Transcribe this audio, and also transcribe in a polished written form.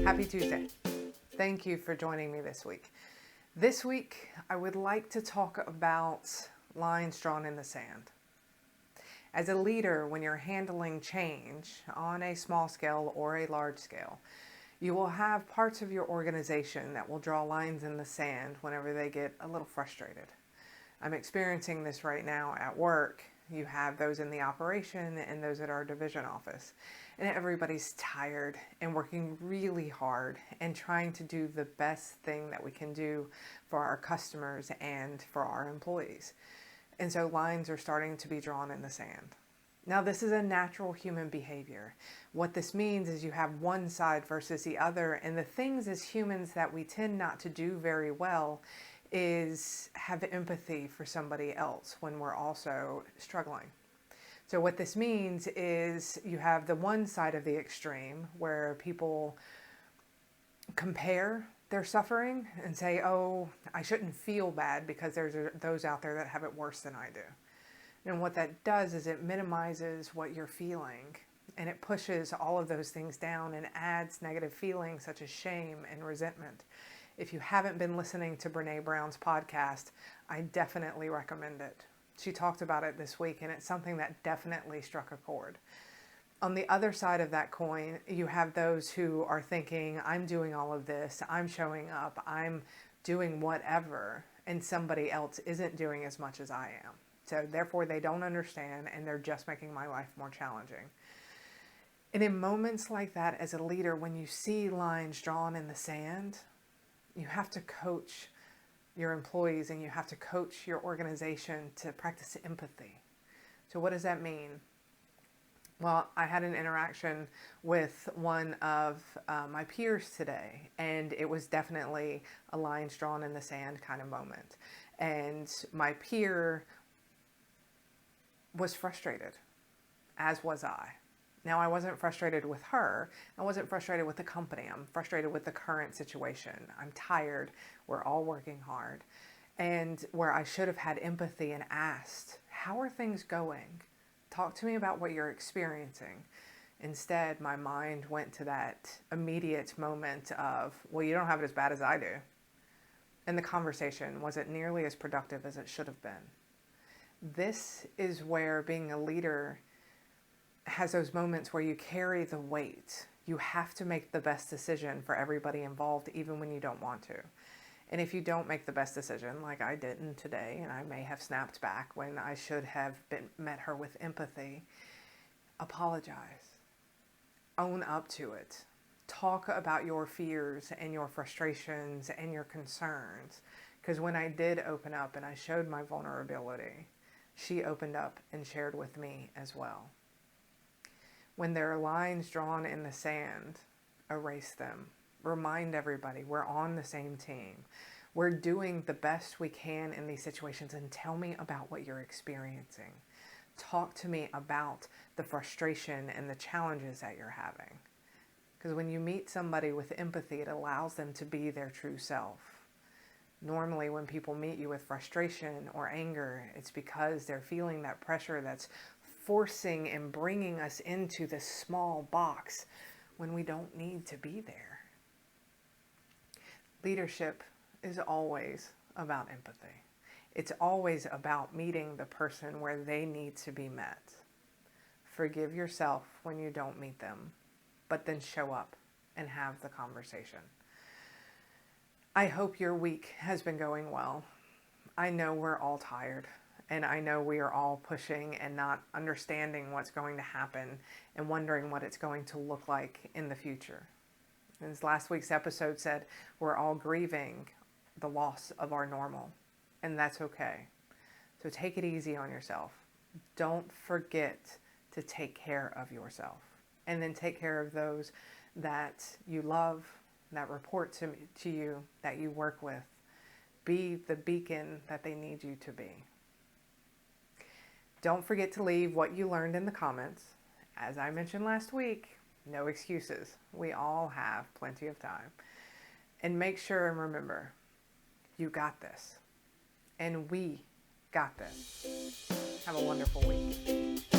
Happy Tuesday. Thank you for joining me this week. This week, I would like to talk about lines drawn in the sand. As a leader, when you're handling change on a small scale or a large scale, you will have parts of your organization that will draw lines in the sand whenever they get a little frustrated. I'm experiencing this right now at work. You have those in the operation and those at our division office. And everybody's tired and working really hard and trying to do the best thing that we can do for our customers and for our employees. And so lines are starting to be drawn in the sand. Now, this is a natural human behavior. What this means is you have one side versus the other, and the things as humans that we tend not to do very well is have empathy for somebody else when we're also struggling. So what this means is you have the one side of the extreme where people compare their suffering and say, oh, I shouldn't feel bad because there's those out there that have it worse than I do. And what that does is it minimizes what you're feeling, and it pushes all of those things down and adds negative feelings such as shame and resentment. If you haven't been listening to Brene Brown's podcast, I definitely recommend it. She talked about it this week, and it's something that definitely struck a chord. On the other side of that coin, you have those who are thinking, I'm doing all of this, I'm showing up, I'm doing whatever, and somebody else isn't doing as much as I am. So therefore they don't understand, and they're just making my life more challenging. And in moments like that, as a leader, when you see lines drawn in the sand, you have to coach your employees and you have to coach your organization to practice empathy. So what does that mean? Well, I had an interaction with one of my peers today, and it was definitely a lines drawn in the sand kind of moment. And my peer was frustrated, as was I. Now, I wasn't frustrated with her. I wasn't frustrated with the company. I'm frustrated with the current situation. I'm tired. We're all working hard. And where I should have had empathy and asked, how are things going? Talk to me about what you're experiencing. Instead, my mind went to that immediate moment of, well, you don't have it as bad as I do. And the conversation wasn't nearly as productive as it should have been. This is where being a leader has those moments where you carry the weight. You have to make the best decision for everybody involved, even when you don't want to. And if you don't make the best decision, like I didn't today, and I may have snapped back when I should have met her with empathy, apologize. Own up to it. Talk about your fears and your frustrations and your concerns. Because when I did open up and I showed my vulnerability, she opened up and shared with me as well. When there are lines drawn in the sand, erase them. Remind everybody we're on the same team. We're doing the best we can in these situations, and tell me about what you're experiencing. Talk to me about the frustration and the challenges that you're having. Because when you meet somebody with empathy, it allows them to be their true self. Normally, when people meet you with frustration or anger, it's because they're feeling that pressure that's forcing and bringing us into this small box when we don't need to be there. Leadership is always about empathy. It's always about meeting the person where they need to be met. Forgive yourself when you don't meet them, but then show up and have the conversation. I hope your week has been going well. I know we're all tired, and I know we are all pushing and not understanding what's going to happen and wondering what it's going to look like in the future. As last week's episode said, we're all grieving the loss of our normal, and that's okay. So take it easy on yourself. Don't forget to take care of yourself, and then take care of those that you love, that report to you, that you work with. Be the beacon that they need you to be. Don't forget to leave what you learned in the comments. As I mentioned last week, no excuses. We all have plenty of time. And make sure and remember, you got this. And we got this. Have a wonderful week.